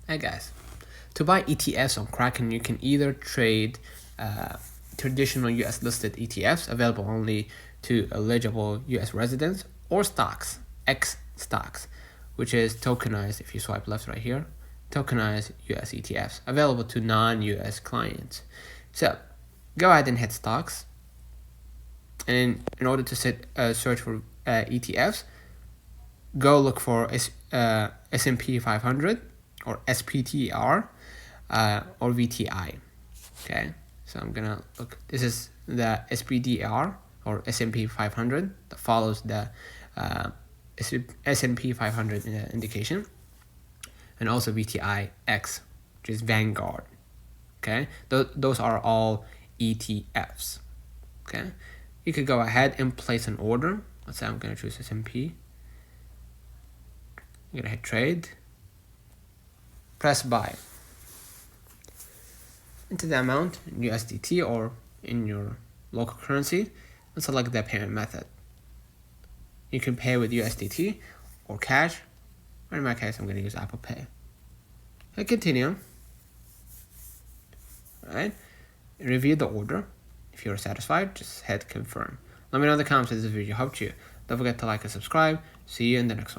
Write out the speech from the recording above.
Hey guys, to buy ETFs on Kraken, you can either trade traditional US listed ETFs available only to eligible US residents, or stocks, xStocks, which is tokenized. If you swipe left right here, tokenized US ETFs available to non-US clients. So go ahead and hit stocks, and in order to search for ETFs, go look for S&P 500 or SPTR or VTI. Okay, so I'm gonna look. This is the SPDR or S&P 500 that follows the S&P 500 indication, and also VTIX, which is Vanguard. Okay, those are all ETFs. Okay, you could go ahead and place an order. Let's say I'm gonna choose S&P. I'm gonna hit trade. Press buy. Enter the amount in USDT or in your local currency and select the payment method. You can pay with USDT or cash, or in my case, I'm going to use Apple Pay. Hit continue. Alright, review the order. If you're satisfied, just hit confirm. Let me know in the comments if this video helped you. Don't forget to like and subscribe. See you in the next one.